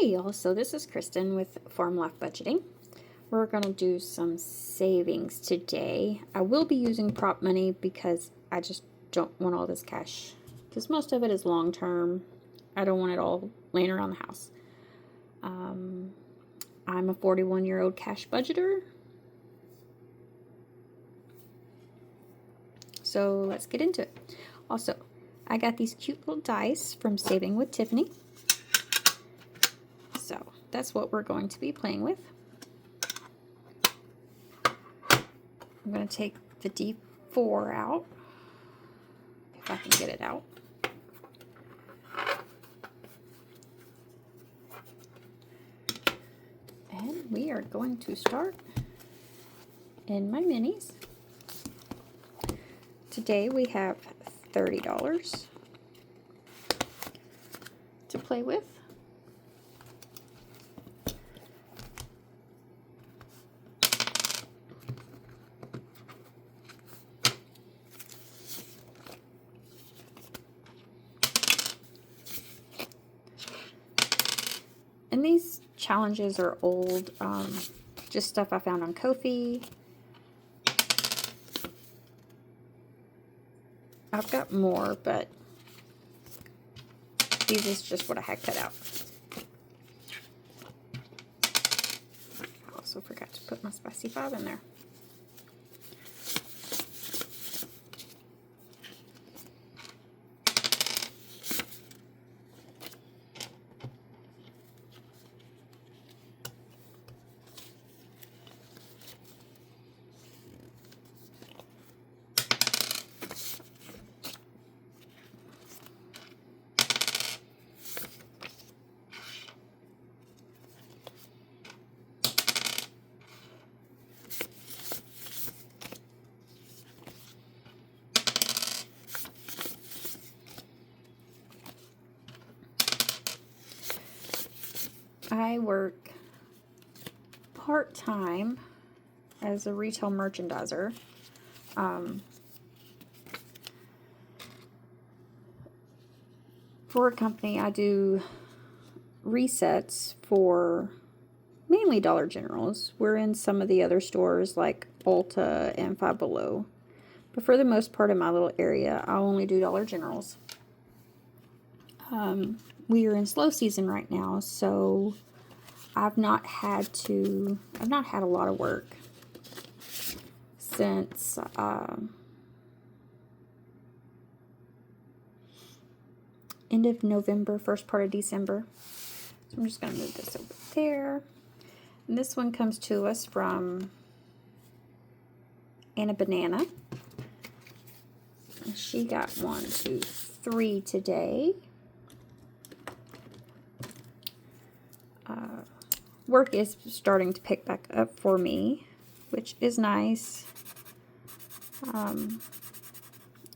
Hey y'all, so this is Kristen with Farm Life Budgeting. We're going to do some savings today. I will be using prop money because I just don't want all this cash, because most of it is long term. I don't want it all laying around the house. I'm a 41-year-old cash budgeter. So let's get into it. Also, I got these cute little dice from Saving with Tiffany. So that's what we're going to be playing with. I'm going to take the D4 out, if I can get it out. And we are going to start in my minis. Today we have $30 to play with. And these challenges are old, just stuff I found on Ko-fi. I've got more, but these is just what I had cut out. I also forgot to put my Spicy 5 in there. I work part-time as a retail merchandiser. For a company, I do resets for mainly Dollar Generals. We're in some of the other stores like Ulta and Five Below. But for the most part in my little area, I only do Dollar Generals. We are in slow season right now, so I've not had a lot of work since end of November, first part of December. So I'm just going to move this over there. And this one comes to us from Anna Banana. And she got 1, 2, 3 today. Work is starting to pick back up for me, which is nice.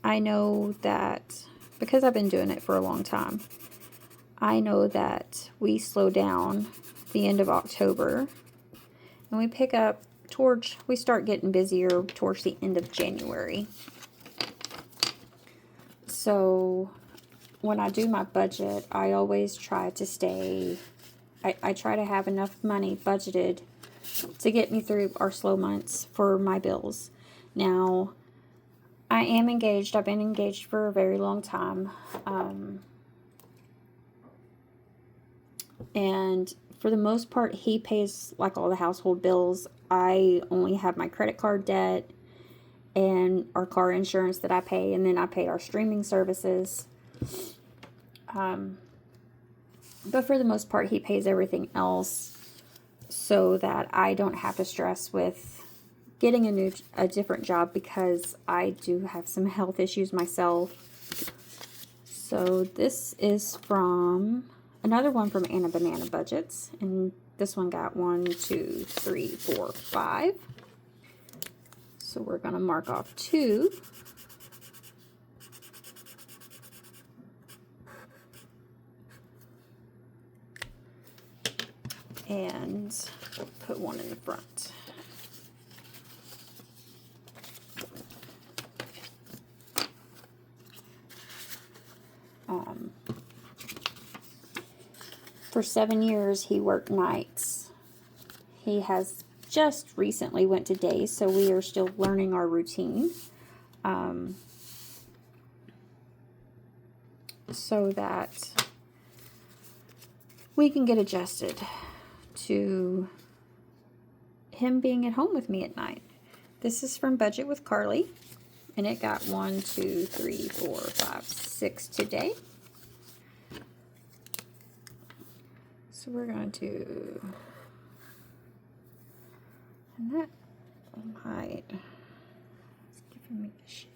I know that because I've been doing it for a long time, I know that we slow down the end of October and we pick up we start getting busier towards the end of January. So when I do my budget, I always try to I try to have enough money budgeted to get me through our slow months for my bills. Now, I am engaged. I've been engaged for a very long time. And for the most part, he pays like all the household bills. I only have my credit card debt and our car insurance that I pay, and then I pay our streaming services. But for the most part, he pays everything else so that I don't have to stress with getting a different job, because I do have some health issues myself. So this is from another one from Anna Banana Budgets, and this one got 1, 2, 3, 4, 5. So we're going to mark off 2. And we'll put 1 in the front. For 7 years, he worked nights. He has just recently went to days, so we are still learning our routine. So that we can get adjusted to him being at home with me at night. This is from Budget with Carly, and it got 1, 2, 3, 4, 5, 6 today. So we're going to, and that light is giving me the shade.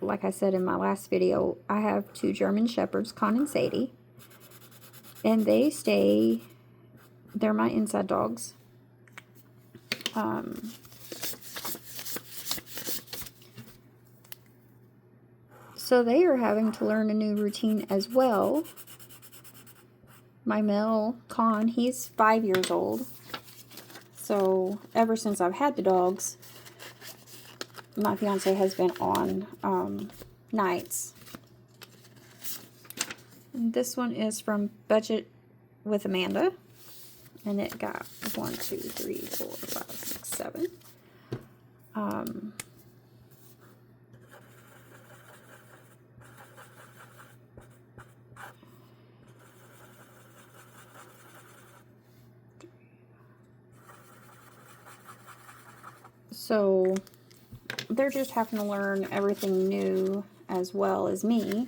Like I said in my last video, I have 2 German Shepherds, Con and Sadie, and they're my inside dogs. So they are having to learn a new routine as well. My male, Con, he's 5 years old. So ever since I've had the dogs, my fiance has been on nights. And this one is from Budget with Amanda. And it got 1, 2, 3, 4, 5, 6, 7. So they're just having to learn everything new as well as me.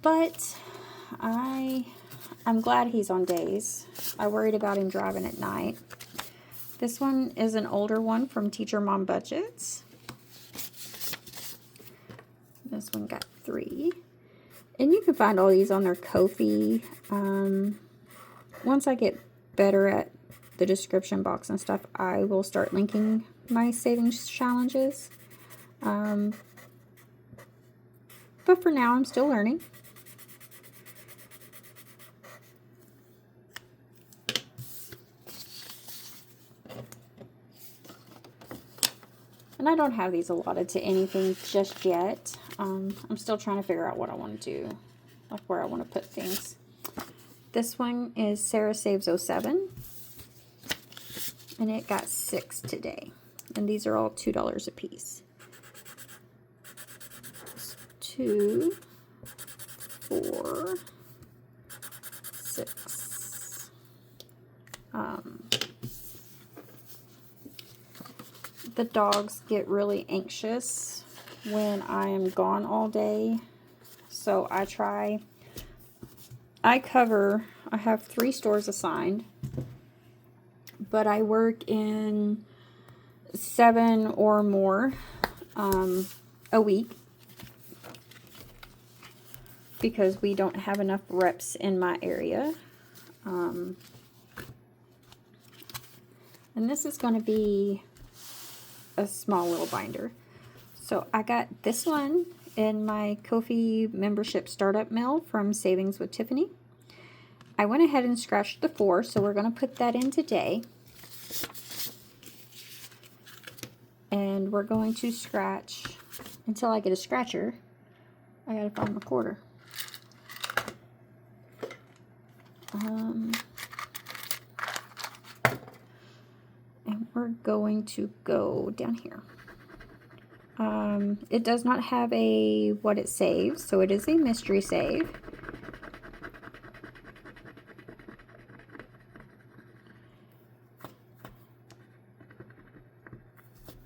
But I'm glad he's on days. I worried about him driving at night. This one is an older one from Teacher Mom Budgets. This one got 3. And you can find all these on their Ko-fi. Once I get better at the description box and stuff, I will start linking my savings challenges. But for now, I'm still learning. And I don't have these allotted to anything just yet. I'm still trying to figure out what I want to do, like where I want to put things. This one is Sarah Saves 07, and it got 6 today. And these are all $2 a piece. 2, 4, 6. The dogs get really anxious when I am gone all day, so I have 3 stores assigned, but I work in 7 or more a week because we don't have enough reps in my area. And this is going to be a small little binder. So I got this one in my Ko-fi membership startup mail from Savings with Tiffany. I went ahead and scratched the 4, so we're going to put that in today. And we're going to scratch until I get a scratcher. I gotta find my quarter. And we're going to go down here. It does not have a what it saves, so it is a mystery save.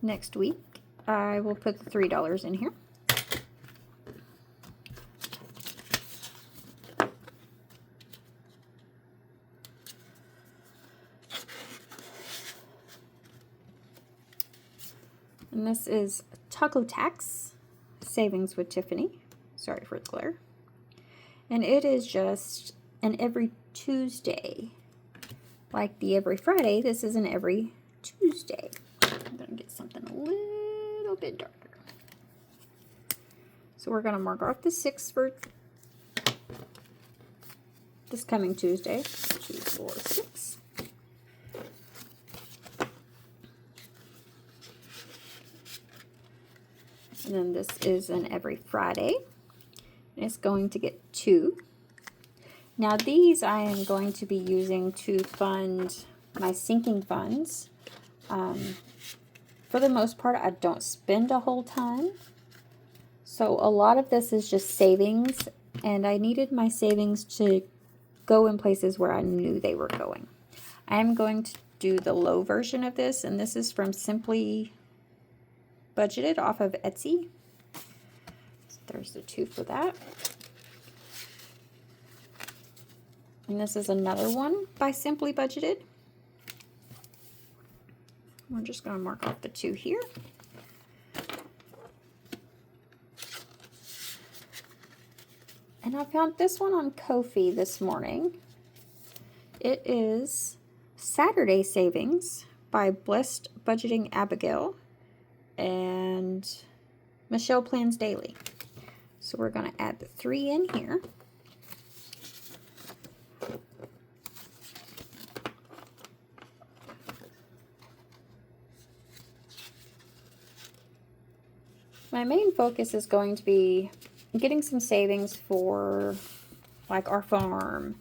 Next week, I will put the $3 in here. And this is Taco Tax Savings with Tiffany. Sorry for the glare. And it is just an every Tuesday. Like the every Friday, this is an every Tuesday. I'm going to get something a little bit darker. So we're going to mark off the 6th for this coming Tuesday. 2, 4, 6. And then this is an every Friday. It's going to get 2. Now these I am going to be using to fund my sinking funds. For the most part, I don't spend a whole ton. So a lot of this is just savings, and I needed my savings to go in places where I knew they were going. I am going to do the low version of this, and this is from Simply Budgeted off of Etsy. So there's the 2 for that. And this is another one by Simply Budgeted. We're just going to mark off the 2 here. And I found this one on Ko-fi this morning. It is Saturday Savings by Blessed Budgeting Abigail and Michelle Plans Daily. So we're going to add the 3 in here. My main focus is going to be getting some savings for like our farm,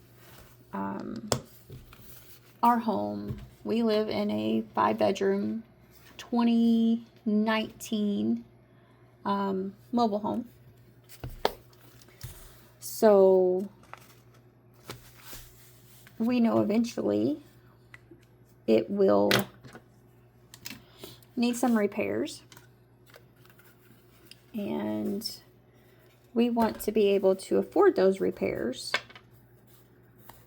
our home. We live in a 5-bedroom 2019 mobile home. So we know eventually it will need some repairs. And we want to be able to afford those repairs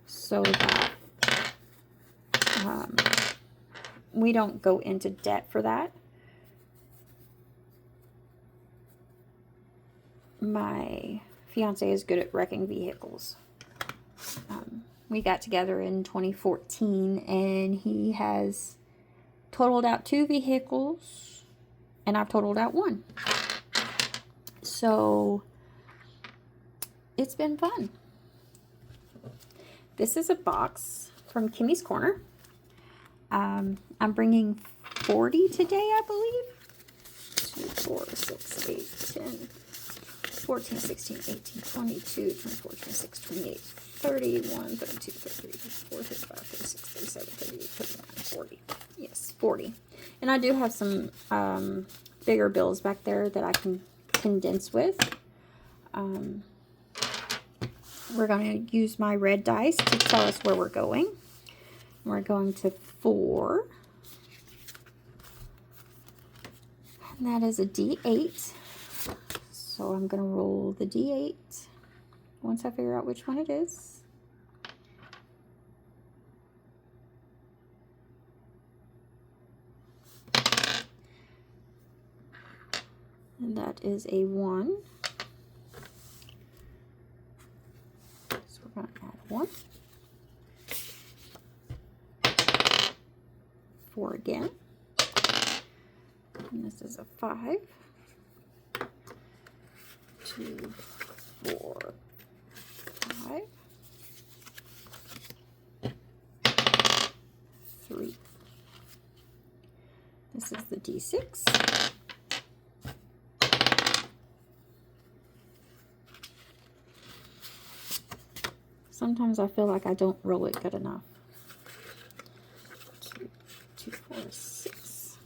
so that we don't go into debt for that. My fiance is good at wrecking vehicles. We got together in 2014, and he has totaled out 2 vehicles, and I've totaled out 1. So it's been fun. This is a box from Kimmy's Corner. I'm bringing 40 today, I believe. 2, 4, 6, 8, 10, 14, 16, 18, 22, 24, 26, 28, 31, 32, 33, 34, 35, 36, 37, 38, 39, 40. Yes, 40. And I do have some bigger bills back there that I can condense with. We're going to use my red dice to tell us where we're going. We're going to 4. And that is a D8. So I'm going to roll the D8 once I figure out which one it is. And that is a 1. So we're going to add 1. 4 again. And this is a 5. 2, 4, 5. 3. This is the D6. Sometimes I feel like I don't roll it good enough. 2, 4, 6.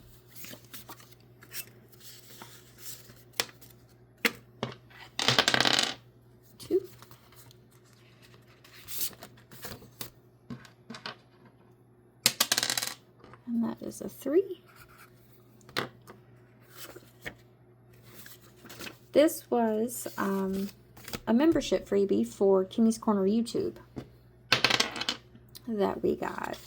2. And that is a 3. This was a membership freebie for Kimmy's Corner YouTube that we got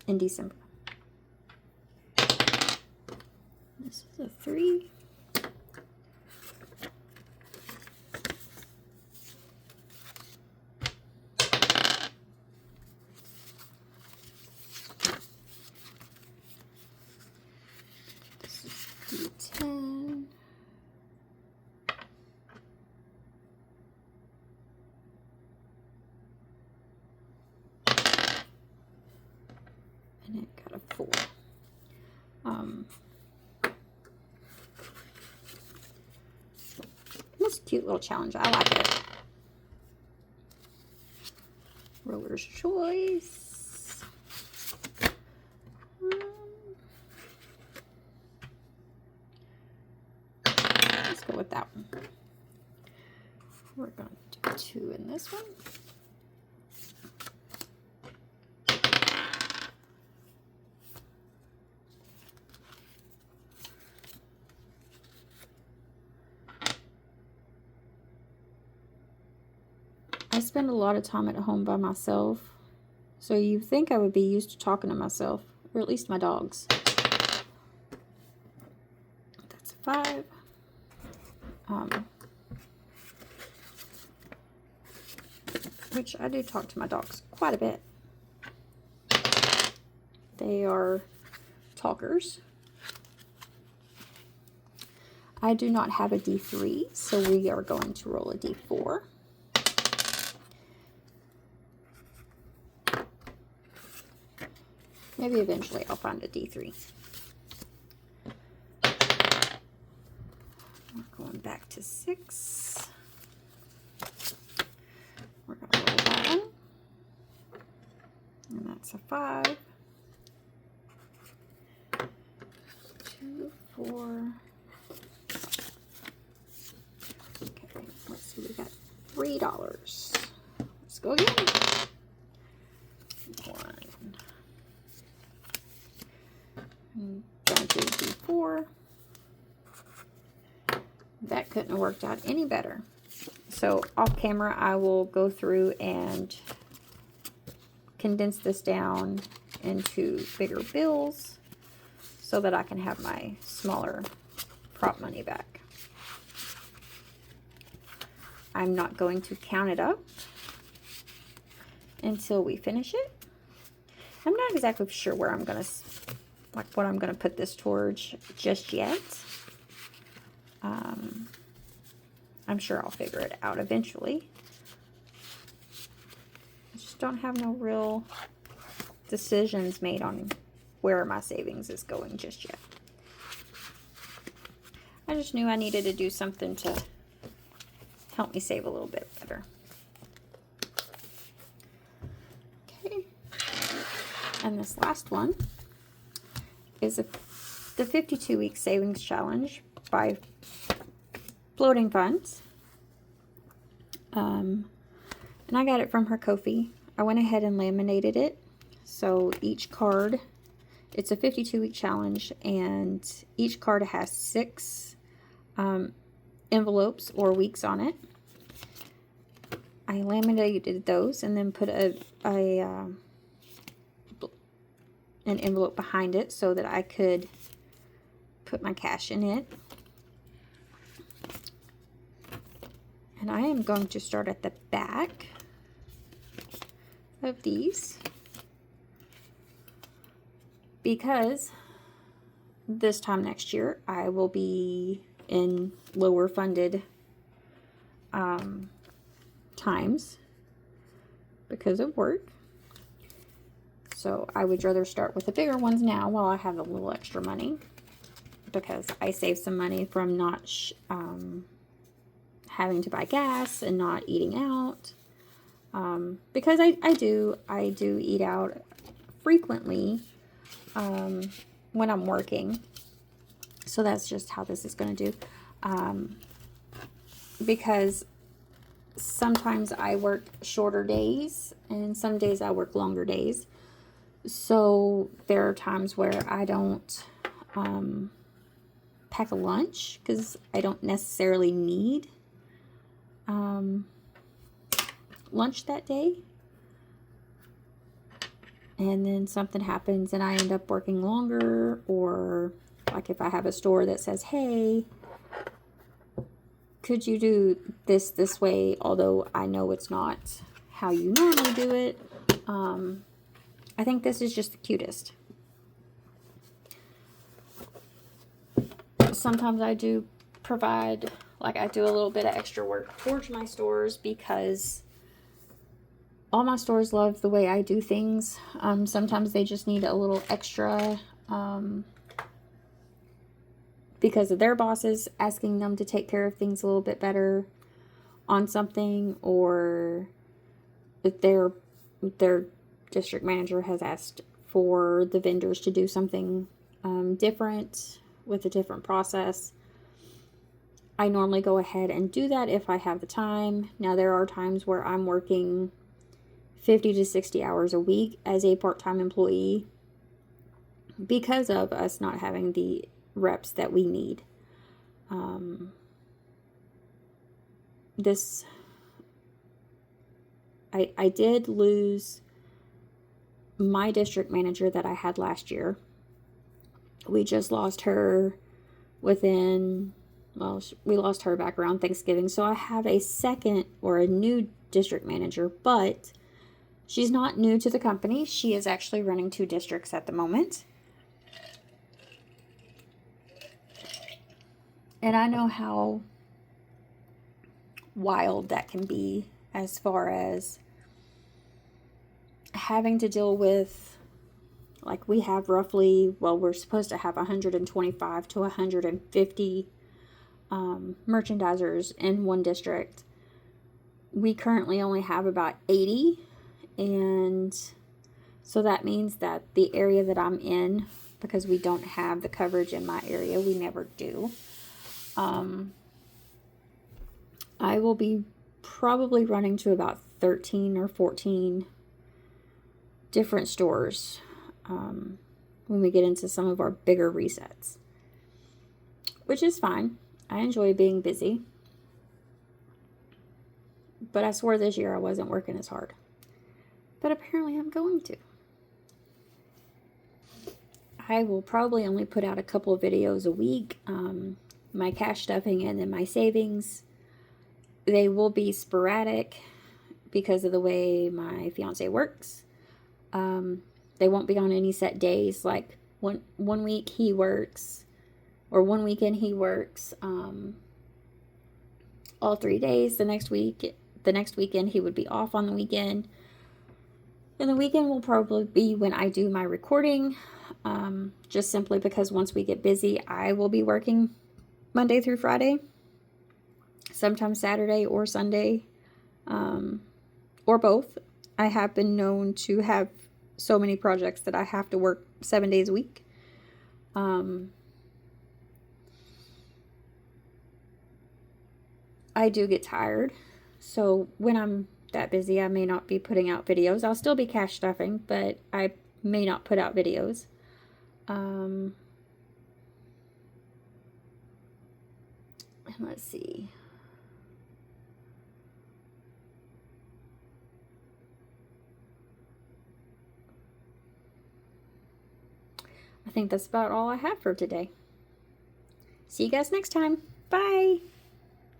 in December. This is a 3. This is D10. And it got a 4. cute little challenge. I like it. Roller's Choice. Let's go with that one. We're going to do 2 in this one. I spend a lot of time at home by myself, so you think I would be used to talking to myself, or at least my dogs. That's a 5. Which I do talk to my dogs quite a bit. They are talkers. I do not have a D3, so we are going to roll a D4. Maybe eventually I'll find a D3. We're going back to 6. We're going to roll that one. And that's a 5. 2, 4. Okay, let's see, we got $3. Let's go again. 1. Going to D4. That couldn't have worked out any better. So off camera, I will go through and condense this down into bigger bills so that I can have my smaller prop money back. I'm not going to count it up until we finish it. I'm not exactly sure where I'm going to, like what I'm going to put this towards just yet. I'm sure I'll figure it out eventually. I just don't have no real decisions made on where my savings is going just yet. I just knew I needed to do something to help me save a little bit better. Okay. And this last one is the 52-week savings challenge by Floating Funds. And I got it from her Ko-fi. I went ahead and laminated it. So each card, it's a 52-week challenge, and each card has 6 envelopes or weeks on it. I laminated those and then put an envelope behind it so that I could put my cash in it. And I am going to start at the back of these because this time next year I will be in lower funded times because of work. So I would rather start with the bigger ones now while I have a little extra money, because I save some money from not having to buy gas and not eating out. Because I do eat out frequently when I'm working. So that's just how this is going to do. Because sometimes I work shorter days and some days I work longer days. So there are times where I don't pack a lunch because I don't necessarily need lunch that day. And then something happens and I end up working longer, or like if I have a store that says, hey, could you do this way, although I know it's not how you normally do it. I think this is just the cutest. Sometimes I do provide, like I do a little bit of extra work towards my stores because all my stores love the way I do things. Sometimes they just need a little extra because of their bosses asking them to take care of things a little bit better. on something, or if their district manager has asked for the vendors to do something different with a different process, I normally go ahead and do that if I have the time. Now, there are times where I'm working 50 to 60 hours a week as a part-time employee because of us not having the reps that we need. I did lose my district manager that I had last year. We just lost her we lost her back around Thanksgiving. So I have a second, or a new district manager, but she's not new to the company. She is actually running 2 districts at the moment. And I know how wild that can be, as far as having to deal with, like, we have roughly, we're supposed to have 125 to 150 merchandisers in one district. We currently only have about 80, and so that means that the area that I'm in, because we don't have the coverage in my area, we never do, I will be probably running to about 13 or 14 different stores when we get into some of our bigger resets, which is fine. I enjoy being busy, but I swore this year I wasn't working as hard, but apparently I'm going to. I will probably only put out a couple of videos a week. My cash stuffing and then my savings, they will be sporadic because of the way my fiance works. They won't be on any set days. Like one week he works, or one weekend he works all 3 days. The next weekend he would be off on the weekend. And the weekend will probably be when I do my recording, just simply because once we get busy, I will be working Monday through Friday, sometimes Saturday or Sunday, or both. I have been known to have so many projects that I have to work 7 days a week. I do get tired, so when I'm that busy, I may not be putting out videos. I'll still be cash stuffing, but I may not put out videos. And let's see. I think that's about all I have for today. See you guys next time. Bye.